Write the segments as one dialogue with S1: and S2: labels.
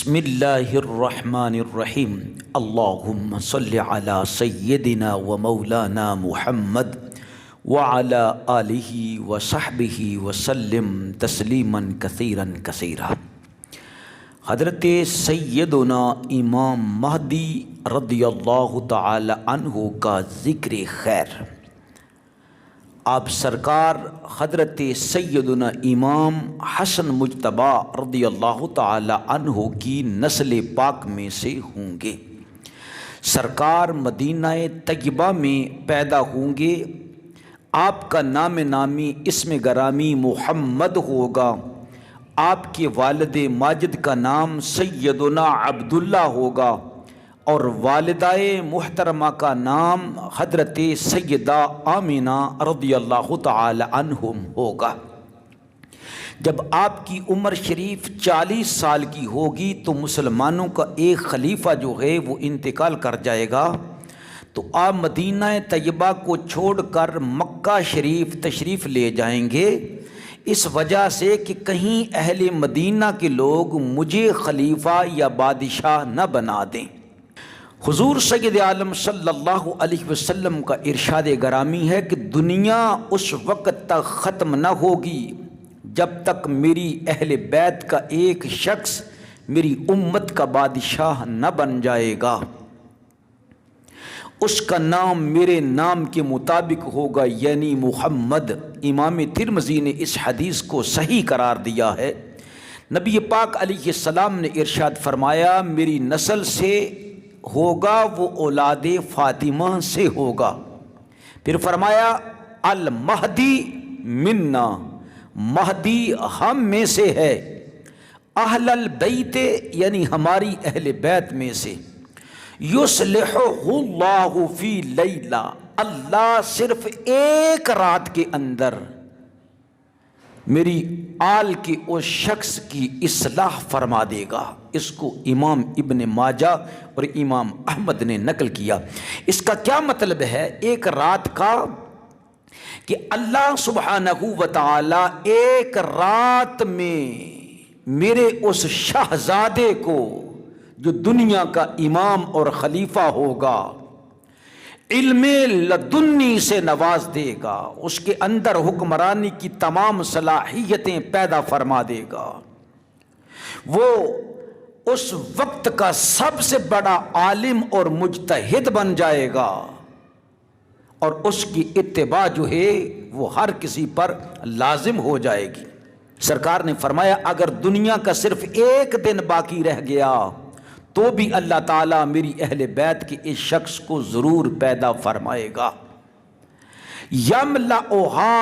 S1: بسم اللہ الرحمن الرحیم اللہم صل علی سیدنا و مولانا محمد وعلی آلہ وصحبہ وسلم تسلیما کثیرا کثیرا۔ حضرت سیدنا امام مہدی رضی اللہ تعالی عنہ کا ذکر خیر۔ آپ سرکار حضرت سیدنا امام حسن مجتبی رضی اللہ تعالی عنہ کی نسل پاک میں سے ہوں گے۔ سرکار مدینہ طیبہ میں پیدا ہوں گے۔ آپ کا نام نامی اسم گرامی محمد ہوگا۔ آپ کے والد ماجد کا نام سیدنا عبداللہ ہوگا اور والدہ محترمہ کا نام حضرت سیدہ آمینہ رضی اللہ تعالی عنہم ہوگا۔ جب آپ کی عمر شریف 40 سال کی ہوگی تو مسلمانوں کا ایک خلیفہ جو ہے وہ انتقال کر جائے گا، تو آپ مدینہ طیبہ کو چھوڑ کر مکہ شریف تشریف لے جائیں گے، اس وجہ سے کہ کہیں اہل مدینہ کے لوگ مجھے خلیفہ یا بادشاہ نہ بنا دیں۔ حضور سید عالم صلی اللہ علیہ وسلم کا ارشاد گرامی ہے کہ دنیا اس وقت تک ختم نہ ہوگی جب تک میری اہل بیت کا ایک شخص میری امت کا بادشاہ نہ بن جائے گا، اس کا نام میرے نام کے مطابق ہوگا، یعنی محمد۔ امام ترمذی نے اس حدیث کو صحیح قرار دیا ہے۔ نبی پاک علیہ السلام نے ارشاد فرمایا میری نسل سے ہوگا وہ اولاد فاطمہ سے ہوگا۔ پھر فرمایا المہدی منا، مہدی ہم میں سے ہے، اہل البیت یعنی ہماری اہل بیت میں سے، یصلحہ اللہ فی لیلہ، اللہ صرف ایک رات کے اندر میری آل کے اس شخص کی اصلاح فرما دے گا۔ اس کو امام ابن ماجہ اور امام احمد نے نقل کیا۔ اس کا کیا مطلب ہے ایک رات کا؟ کہ اللہ سبحانہ و تعالی ایک رات میں میرے اس شہزادے کو جو دنیا کا امام اور خلیفہ ہوگا علم لدنی سے نواز دے گا، اس کے اندر حکمرانی کی تمام صلاحیتیں پیدا فرما دے گا، وہ اس وقت کا سب سے بڑا عالم اور مجتہد بن جائے گا، اور اس کی اتباع جو ہے وہ ہر کسی پر لازم ہو جائے گی۔ سرکار نے فرمایا اگر دنیا کا صرف ایک دن باقی رہ گیا تو بھی اللہ تعالیٰ میری اہل بیت کے اس شخص کو ضرور پیدا فرمائے گا۔ یملأھا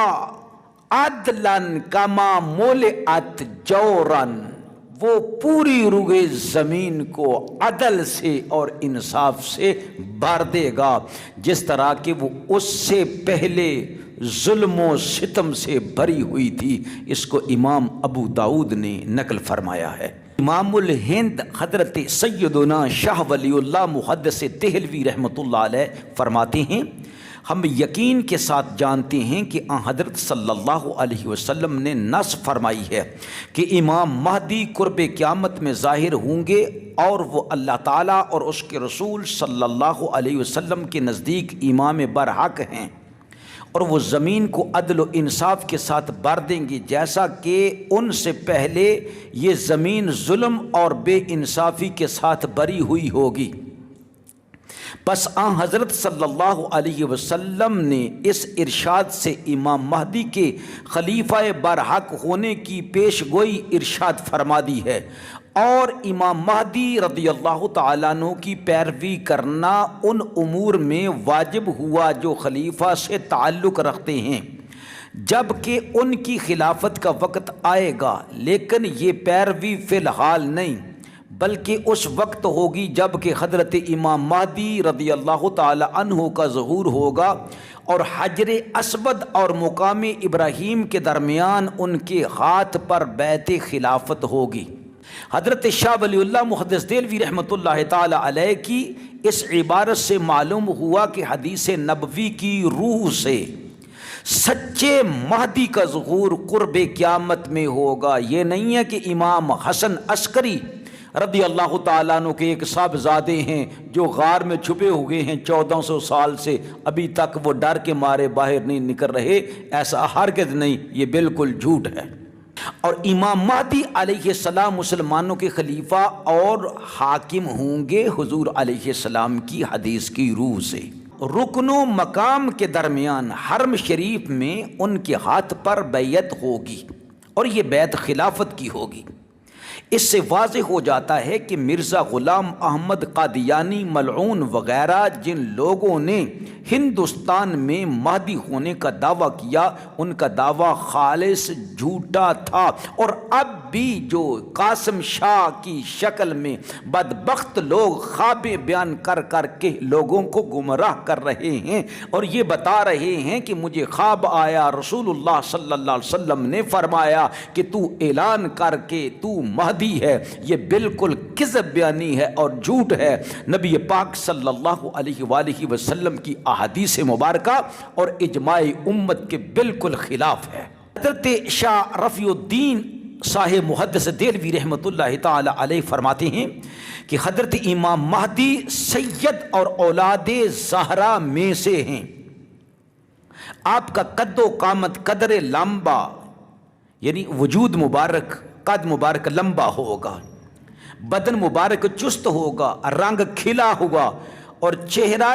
S1: عدلا کما ملئت جورا، وہ پوری روئے زمین کو عدل سے اور انصاف سے بھر دے گا جس طرح کہ وہ اس سے پہلے ظلم و ستم سے بھری ہوئی تھی۔ اس کو امام ابو داؤد نے نقل فرمایا ہے۔ امام الہند حضرت سیدنا شاہ ولی اللہ محدث دہلوی رحمۃ اللہ علیہ فرماتے ہیں ہم یقین کے ساتھ جانتے ہیں کہ حضرت صلی اللہ علیہ وسلم نے نص فرمائی ہے کہ امام مہدی قرب قیامت میں ظاہر ہوں گے، اور وہ اللہ تعالیٰ اور اس کے رسول صلی اللہ علیہ وسلم کے نزدیک امام برحق ہیں، اور وہ زمین کو عدل و انصاف کے ساتھ بھر دیں گے جیسا کہ ان سے پہلے یہ زمین ظلم اور بے انصافی کے ساتھ بھری ہوئی ہوگی۔ پس حضرت صلی اللہ علیہ وسلم نے اس ارشاد سے امام مہدی کے خلیفہ برحق ہونے کی پیش گوئی ارشاد فرما دی ہے، اور امام مہدی رضی اللہ تعالیٰ عنہ کی پیروی کرنا ان امور میں واجب ہوا جو خلیفہ سے تعلق رکھتے ہیں، جبکہ ان کی خلافت کا وقت آئے گا، لیکن یہ پیروی فی الحال نہیں بلکہ اس وقت ہوگی جب کہ حضرت امام مہدی رضی اللہ تعالی عنہ کا ظہور ہوگا، اور حجر اسود اور مقام ابراہیم کے درمیان ان کے ہاتھ پر بیعت خلافت ہوگی۔ حضرت شاہ ولی اللہ محدث دہلوی رحمۃ اللہ تعالی علیہ کی اس عبارت سے معلوم ہوا کہ حدیث نبوی کی روح سے سچے مہدی کا ظہور قرب قیامت میں ہوگا۔ یہ نہیں ہے کہ امام حسن عسکری رضی اللہ تعالیٰ عنہ کے ایک صاحبزادے ہیں جو غار میں چھپے ہوئے ہیں 1400 سال سے، ابھی تک وہ ڈر کے مارے باہر نہیں نکل رہے، ایسا ہرگز نہیں، یہ بالکل جھوٹ ہے۔ اور امام مہدی علیہ السلام مسلمانوں کے خلیفہ اور حاکم ہوں گے حضور علیہ السلام کی حدیث کی روح سے۔ رکن و مقام کے درمیان حرم شریف میں ان کے ہاتھ پر بیعت ہوگی اور یہ بیعت خلافت کی ہوگی۔ اس سے واضح ہو جاتا ہے کہ مرزا غلام احمد قادیانی ملعون وغیرہ جن لوگوں نے ہندوستان میں مہدی ہونے کا دعویٰ کیا، ان کا دعویٰ خالص جھوٹا تھا، اور اب بھی جو قاسم شاہ کی شکل میں بدبخت لوگ خوابیں بیان کر کر کے لوگوں کو گمراہ کر رہے ہیں اور یہ بتا رہے ہیں کہ مجھے خواب آیا، رسول اللہ صلی اللہ علیہ وسلم نے فرمایا کہ تو اعلان کر کے تو مہدی ہے، یہ بالکل کذب بیانی ہے اور جھوٹ ہے، نبی پاک صلی اللہ علیہ وآلہ وسلم کی احادیث مبارکہ اور اجماع امت کے بالکل خلاف ہے۔ حضرت شاہ رفیع الدین صاحب محدث دہلوی رحمۃ اللہ تعالی علیہ فرماتے ہیں کہ حضرت امام مہدی سید اور اولاد زہرا میں سے ہیں۔ آپ کا قد و قامت قدر لمبا، یعنی وجود مبارک، قد مبارک لمبا ہوگا، بدن مبارک چست ہوگا، رنگ کھلا ہوا، اور چہرہ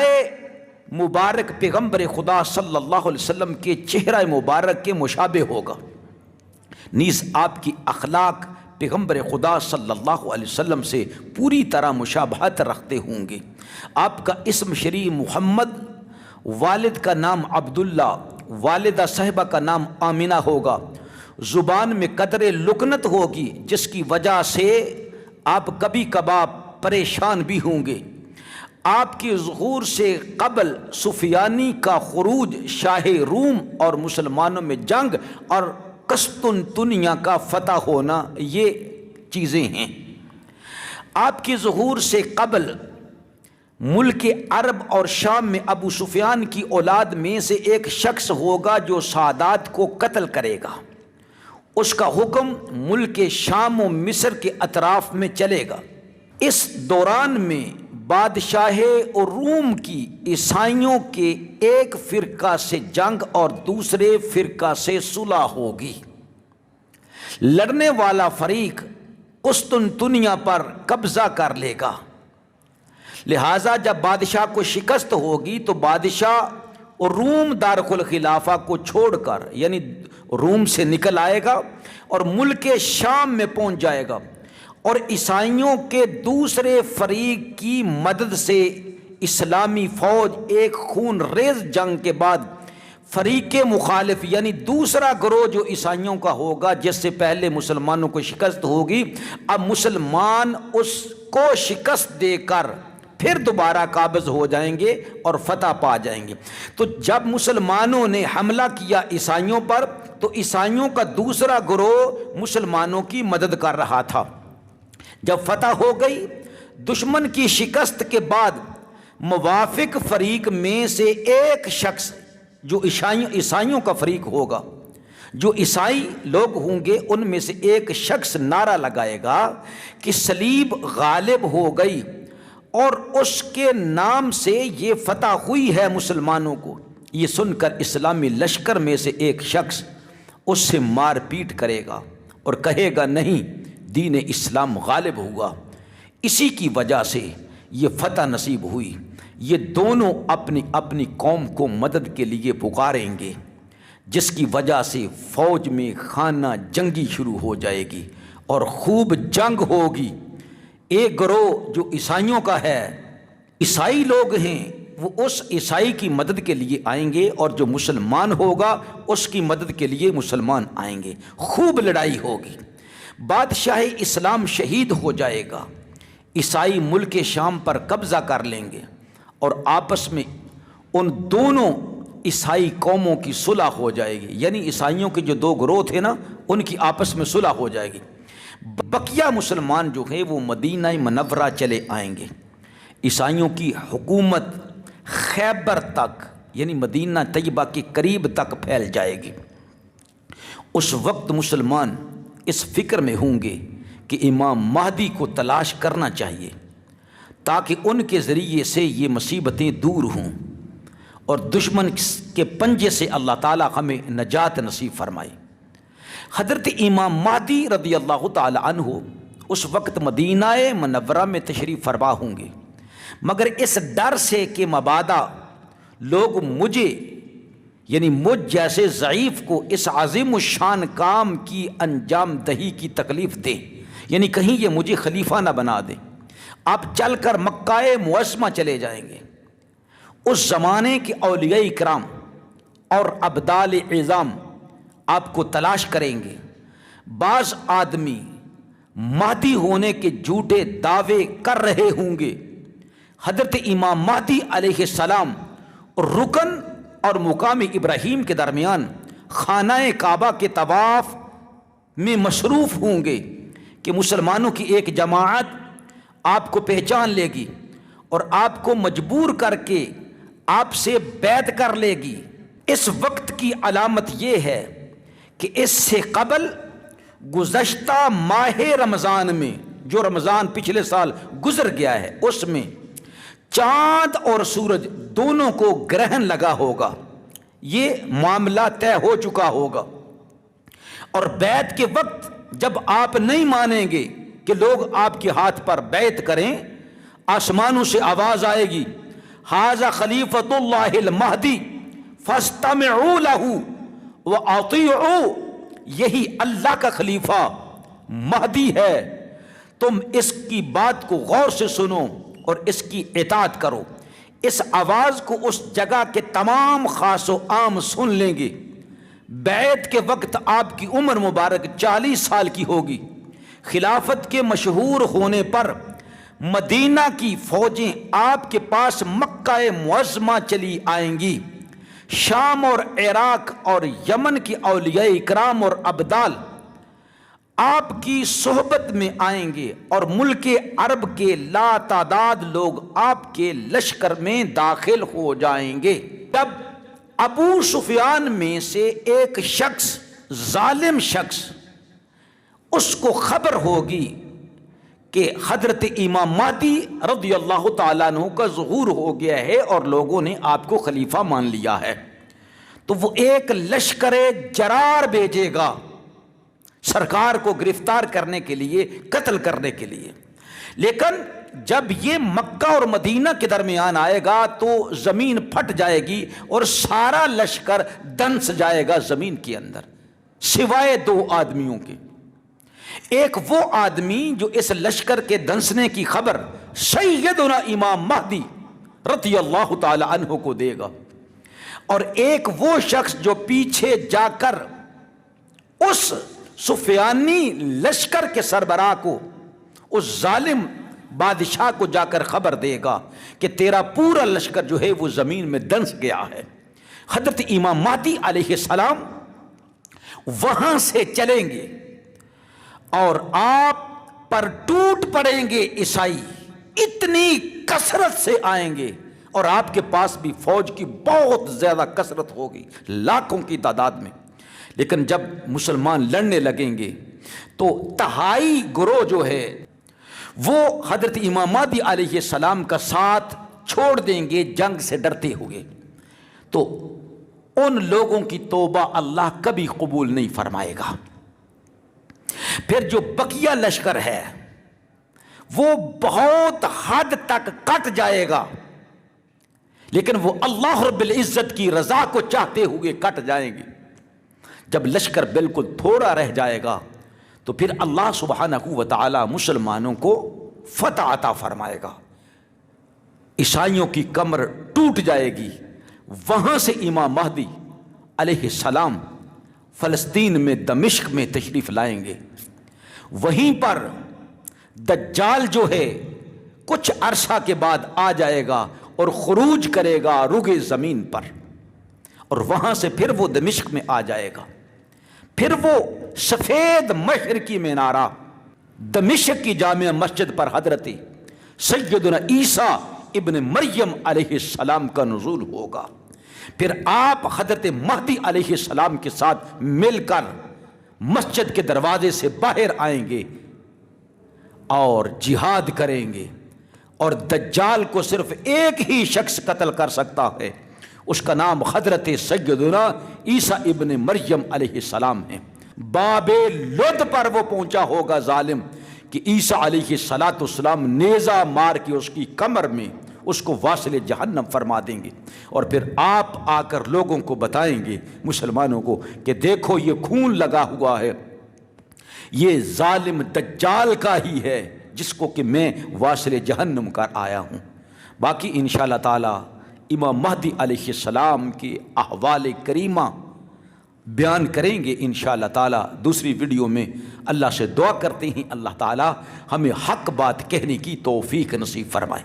S1: مبارک پیغمبر خدا صلی اللہ علیہ وسلم کے چہرہ مبارک کے مشابہ ہوگا۔ نیز آپ کی اخلاق پیغمبر خدا صلی اللہ علیہ وسلم سے پوری طرح مشابہت رکھتے ہوں گے۔ آپ کا اسم شریف محمد، والد کا نام عبداللہ، والدہ صاحبہ کا نام آمنہ ہوگا۔ زبان میں قدر لکنت ہوگی جس کی وجہ سے آپ کبھی کبھار پریشان بھی ہوں گے۔ آپ کے ظہور سے قبل سفیانی کا خروج، شاہ روم اور مسلمانوں میں جنگ اور قسطنطنیہ کا فتح ہونا، یہ چیزیں ہیں۔ آپ کے ظہور سے قبل ملک عرب اور شام میں ابو سفیان کی اولاد میں سے ایک شخص ہوگا جو سادات کو قتل کرے گا۔ اس کا حکم ملک شام و مصر کے اطراف میں چلے گا۔ اس دوران میں بادشاہ اور روم کی عیسائیوں کے ایک فرقہ سے جنگ اور دوسرے فرقہ سے صلح ہوگی۔ لڑنے والا فریق قسطنطنیہ پر قبضہ کر لے گا، لہٰذا جب بادشاہ کو شکست ہوگی تو بادشاہ اور روم دارالخلافہ کو چھوڑ کر، یعنی روم سے نکل آئے گا اور ملک شام میں پہنچ جائے گا، اور عیسائیوں کے دوسرے فریق کی مدد سے اسلامی فوج ایک خون ریز جنگ کے بعد فریق مخالف، یعنی دوسرا گروہ جو عیسائیوں کا ہوگا جس سے پہلے مسلمانوں کو شکست ہوگی، اب مسلمان اس کو شکست دے کر پھر دوبارہ قابض ہو جائیں گے اور فتح پا جائیں گے۔ تو جب مسلمانوں نے حملہ کیا عیسائیوں پر تو عیسائیوں کا دوسرا گروہ مسلمانوں کی مدد کر رہا تھا۔ جب فتح ہو گئی، دشمن کی شکست کے بعد موافق فریق میں سے ایک شخص جو عیسائیوں کا فریق ہوگا، جو عیسائی لوگ ہوں گے، ان میں سے ایک شخص نعرہ لگائے گا کہ صلیب غالب ہو گئی، اور اس کے نام سے یہ فتح ہوئی ہے مسلمانوں کو۔ یہ سن کر اسلامی لشکر میں سے ایک شخص اس سے مار پیٹ کرے گا اور کہے گا نہیں، دین اسلام غالب ہوا، اسی کی وجہ سے یہ فتح نصیب ہوئی۔ یہ دونوں اپنی اپنی قوم کو مدد کے لیے پکاریں گے، جس کی وجہ سے فوج میں خانہ جنگی شروع ہو جائے گی اور خوب جنگ ہوگی۔ ایک گروہ جو عیسائیوں کا ہے، عیسائی لوگ ہیں، وہ اس عیسائی کی مدد کے لیے آئیں گے، اور جو مسلمان ہوگا اس کی مدد کے لیے مسلمان آئیں گے۔ خوب لڑائی ہوگی، بادشاہ اسلام شہید ہو جائے گا، عیسائی ملک شام پر قبضہ کر لیں گے، اور آپس میں ان دونوں عیسائی قوموں کی صلح ہو جائے گی، یعنی عیسائیوں کے جو دو گروہ تھے نا، ان کی آپس میں صلح ہو جائے گی۔ بقیہ مسلمان جو ہیں وہ مدینہ منورہ چلے آئیں گے۔ عیسائیوں کی حکومت خیبر تک، یعنی مدینہ طیبہ کے قریب تک پھیل جائے گی۔ اس وقت مسلمان اس فکر میں ہوں گے کہ امام مہدی کو تلاش کرنا چاہیے تاکہ ان کے ذریعے سے یہ مصیبتیں دور ہوں اور دشمن کے پنجے سے اللہ تعالیٰ ہمیں نجات نصیب فرمائے۔ حضرت امام مہدی رضی اللہ تعالی عنہ اس وقت مدینہ منورہ میں تشریف فرما ہوں گے، مگر اس ڈر سے کہ مبادا لوگ مجھے یعنی مجھ جیسے ضعیف کو اس عظیم الشان کام کی انجام دہی کی تکلیف دیں، یعنی کہیں یہ مجھے خلیفہ نہ بنا دیں، آپ چل کر مکہ معظمہ چلے جائیں گے۔ اس زمانے کے اولیاء کرام اور ابدال عظام آپ کو تلاش کریں گے۔ بعض آدمی مہدی ہونے کے جھوٹے دعوے کر رہے ہوں گے۔ حضرت امام مہدی علیہ السلام رکن اور مقام ابراہیم کے درمیان خانہ کعبہ کے طواف میں مصروف ہوں گے کہ مسلمانوں کی ایک جماعت آپ کو پہچان لے گی اور آپ کو مجبور کر کے آپ سے بیعت کر لے گی۔ اس وقت کی علامت یہ ہے کہ اس سے قبل گزشتہ ماہ رمضان میں، جو رمضان پچھلے سال گزر گیا ہے، اس میں چاند اور سورج دونوں کو گرہن لگا ہوگا، یہ معاملہ طے ہو چکا ہوگا، اور بیعت کے وقت جب آپ نہیں مانیں گے کہ لوگ آپ کے ہاتھ پر بیعت کریں، آسمانوں سے آواز آئے گی، ھذا خلیفۃ اللہ المہدی فاستمعوا لہ واطیعوا، یہی اللہ کا خلیفہ مہدی ہے، تم اس کی بات کو غور سے سنو اور اس کی اطاعت کرو۔ اس آواز کو اس جگہ کے تمام خاص و عام سن لیں گے۔ بیعت کے وقت آپ کی عمر مبارک 40 سال کی ہوگی۔ خلافت کے مشہور ہونے پر مدینہ کی فوجیں آپ کے پاس مکہ معظمہ چلی آئیں گی۔ شام اور عراق اور یمن کے اولیاء اکرام اور ابدال آپ کی صحبت میں آئیں گے اور ملک عرب کے لا تعداد لوگ آپ کے لشکر میں داخل ہو جائیں گے۔ جب ابو سفیان میں سے ایک شخص، ظالم شخص، اس کو خبر ہوگی کہ حضرت امام مہدی رضی اللہ تعالیٰ عنہ کا ظہور ہو گیا ہے اور لوگوں نے آپ کو خلیفہ مان لیا ہے، تو وہ ایک لشکر جرار بھیجے گا سرکار کو گرفتار کرنے کے لیے، قتل کرنے کے لیے۔ لیکن جب یہ مکہ اور مدینہ کے درمیان آئے گا تو زمین پھٹ جائے گی اور سارا لشکر دنس جائے گا زمین کے اندر، سوائے 2 آدمیوں کے۔ ایک وہ آدمی جو اس لشکر کے دنسنے کی خبر سیدنا امام مہدی رضی اللہ تعالی عنہ کو دے گا، اور ایک وہ شخص جو پیچھے جا کر اس سفیانی لشکر کے سربراہ کو، اس ظالم بادشاہ کو جا کر خبر دے گا کہ تیرا پورا لشکر جو ہے وہ زمین میں دنس گیا ہے۔ حضرت امام مہدی علیہ السلام وہاں سے چلیں گے اور آپ پر ٹوٹ پڑیں گے عیسائی، اتنی کثرت سے آئیں گے، اور آپ کے پاس بھی فوج کی بہت زیادہ کثرت ہوگی، لاکھوں کی تعداد میں۔ لیکن جب مسلمان لڑنے لگیں گے تو تہائی گروہ جو ہے وہ حضرت امام مہدی علیہ السلام کا ساتھ چھوڑ دیں گے جنگ سے ڈرتے ہوئے، تو ان لوگوں کی توبہ اللہ کبھی قبول نہیں فرمائے گا۔ پھر جو بقیہ لشکر ہے وہ بہت حد تک کٹ جائے گا، لیکن وہ اللہ رب العزت کی رضا کو چاہتے ہوئے کٹ جائیں گے۔ جب لشکر بالکل تھوڑا رہ جائے گا تو پھر اللہ سبحانہ و تعالی مسلمانوں کو فتح عطا فرمائے گا، عیسائیوں کی کمر ٹوٹ جائے گی۔ وہاں سے امام مہدی علیہ السلام فلسطین میں دمشق میں تشریف لائیں گے۔ وہیں پر دجال جو ہے کچھ عرصہ کے بعد آ جائے گا اور خروج کرے گا رگے زمین پر، اور وہاں سے پھر وہ دمشق میں آ جائے گا۔ پھر وہ سفید مشرقی مینارہ دمشق کی جامع مسجد پر حضرت سیدنا عیسیٰ ابن مریم علیہ السلام کا نزول ہوگا۔ پھر آپ حضرت مہدی علیہ السلام کے ساتھ مل کر مسجد کے دروازے سے باہر آئیں گے، اور جہاد کریں گے، اور دجال کو صرف ایک ہی شخص قتل کر سکتا ہے، اس کا نام حضرت سیدنا عیسیٰ ابن مریم علیہ السلام ہے۔ باب لد پر وہ پہنچا ہوگا ظالم کہ عیسیٰ علیہ السلام نیزہ مار کے اس کی کمر میں اس کو واصل جہنم فرما دیں گے، اور پھر آپ آ کر لوگوں کو بتائیں گے، مسلمانوں کو، کہ دیکھو یہ خون لگا ہوا ہے، یہ ظالم دجال کا ہی ہے جس کو کہ میں واصل جہنم کر آیا ہوں۔ باقی انشاءاللہ تعالی امام مہدی علیہ السلام کی احوال کریمہ بیان کریں گے انشاءاللہ تعالی دوسری ویڈیو میں۔ اللہ سے دعا کرتے ہیں اللہ تعالی ہمیں حق بات کہنے کی توفیق نصیب فرمائے۔